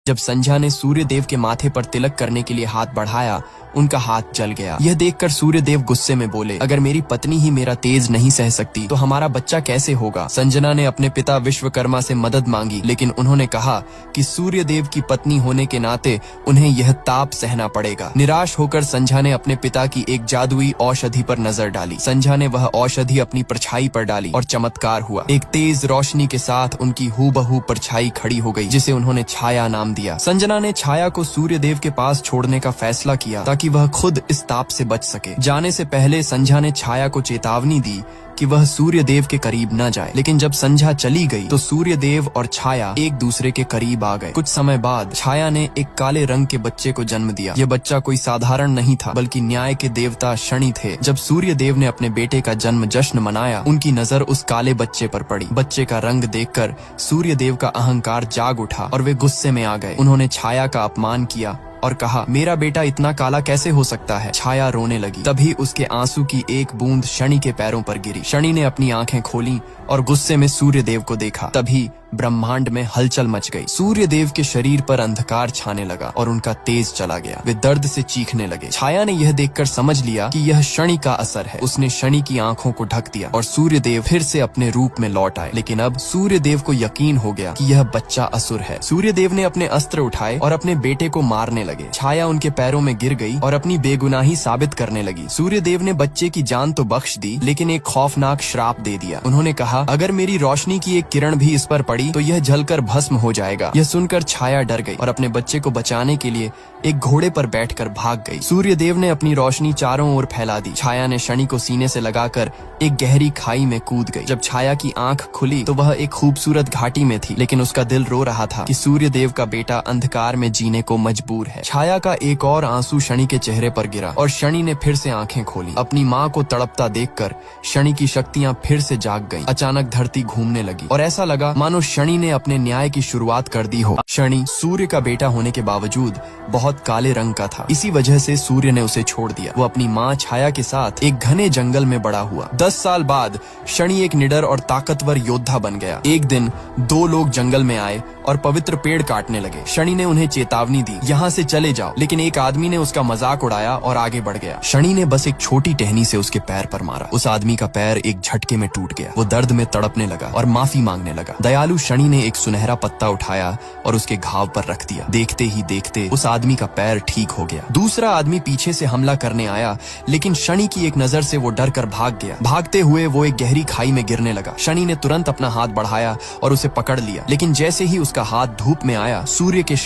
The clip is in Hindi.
जब संध्या ने सूर्य देव के माथे पर तिलक करने के लिए हाथ बढ़ाया, उनका हाथ जल गया। यह देखकर सूर्य देव गुस्से में बोले, अगर मेरी पत्नी ही मेरा तेज नहीं सह सकती तो हमारा बच्चा कैसे होगा। संजना ने अपने पिता विश्वकर्मा से मदद मांगी, लेकिन उन्होंने कहा कि सूर्य देव की पत्नी होने के नाते उन्हें यह ताप सहना पड़ेगा। निराश होकर संध्या ने अपने पिता की एक जादुई औषधि पर नजर डाली। संध्या ने वह औषधि अपनी परछाई पर डाली और चमत्कार हुआ। एक तेज रोशनी के साथ उनकी हूबहू परछाई खड़ी हो गई, जिसे उन्होंने छाया नाम दिया। संजना ने छाया को सूर्य देव के पास छोड़ने का फैसला किया ताकि वह खुद इस ताप से बच सके। जाने से पहले संध्या ने छाया को चेतावनी दी कि वह सूर्य देव के करीब न जाए, लेकिन जब संध्या चली गई तो सूर्य देव और छाया एक दूसरे के करीब आ गए। कुछ समय बाद छाया ने एक काले रंग के बच्चे को जन्म दिया। यह बच्चा कोई साधारण नहीं था, बल्कि न्याय के देवता शनि थे। जब सूर्य देव ने अपने बेटे का जन्म जश्न मनाया, उनकी नजर उस काले बच्चे पर पड़ी। बच्चे का रंग देखकर सूर्य देव का अहंकार जाग उठा और वे गुस्से में आ गए। उन्होंने छाया का अपमान किया और कहा, मेरा बेटा इतना काला कैसे हो सकता है। छाया रोने लगी। तभी उसके आंसू की एक बूंद शनि के पैरों पर गिरी। शनि ने अपनी आंखें खोली और गुस्से में सूर्य देव को देखा। तभी ब्रह्मांड में हलचल मच गई। सूर्य देव के शरीर पर अंधकार छाने लगा और उनका तेज चला गया। वे दर्द से चीखने लगे। छाया ने यह देखकर समझ लिया कि यह शनि का असर है। उसने शनि की आंखों को ढक दिया और सूर्य देव फिर से अपने रूप में लौट आए। लेकिन अब सूर्य देव को यकीन हो गया कि यह बच्चा असुर है। सूर्य देव ने अपने अस्त्र उठाए और अपने बेटे को मारने लगे। छाया उनके पैरों में गिर गई और अपनी बेगुनाही साबित करने लगी। सूर्य देव ने बच्चे की जान तो बख्श दी, लेकिन एक खौफनाक श्राप दे दिया। उन्होंने कहा, अगर मेरी रोशनी की एक किरण भी इस पर पड़ी तो यह जलकर भस्म हो जाएगा। यह सुनकर छाया डर गई और अपने बच्चे को बचाने के लिए एक घोड़े पर बैठकर भाग गई। सूर्य देव ने अपनी रोशनी चारों ओर फैला दी। छाया ने शनि को सीने से लगाकर एक गहरी खाई में कूद गई। जब छाया की आंख खुली तो वह एक खूबसूरत घाटी में थी, लेकिन उसका दिल रो रहा था कि सूर्य देव का बेटा अंधकार में जीने को मजबूर है। छाया का एक और आंसू शनि के चेहरे पर गिरा और शनि ने फिर से आंखें खोली। अपनी माँ को तड़पता देखकर शनि की शक्तियाँ फिर से जाग गईं। अचानक धरती घूमने लगी और ऐसा लगा मानो शनि ने अपने न्याय की शुरुआत कर दी हो। शनि सूर्य का बेटा होने के बावजूद बहुत काले रंग का था। इसी वजह से सूर्य ने उसे छोड़ दिया। वो अपनी माँ छाया के साथ एक घने जंगल में बड़ा हुआ। 10 साल बाद शनि एक निडर और ताकतवर योद्धा बन गया। एक दिन 2 लोग जंगल में आए और पवित्र पेड़ काटने लगे। शनि ने उन्हें चेतावनी दी, यहाँ से चले जाओ, लेकिन एक आदमी ने उसका मजाक उड़ाया और आगे बढ़ गया। शनि ने बस एक छोटी टहनी से उसके पैर पर मारा। उस आदमी का पैर एक झटके में टूट गया। वो दर्द में तड़पने लगा और माफी मांगने लगा। दयालु शनि ने एक सुनहरा पत्ता उठाया और उसके घाव पर रख दिया। देखते ही देखते उस आदमी का पैर ठीक हो गया। दूसरा आदमी पीछे से हमला करने आया, लेकिन शनि की एक नजर से वो डर कर भाग गया। भागते हुए वो एक गहरी खाई में गिरने लगा। शनि ने तुरंत अपना हाथ बढ़ाया और उसे पकड़ लिया, लेकिन जैसे ही उसका हाथ धूप में आया, सूर्य के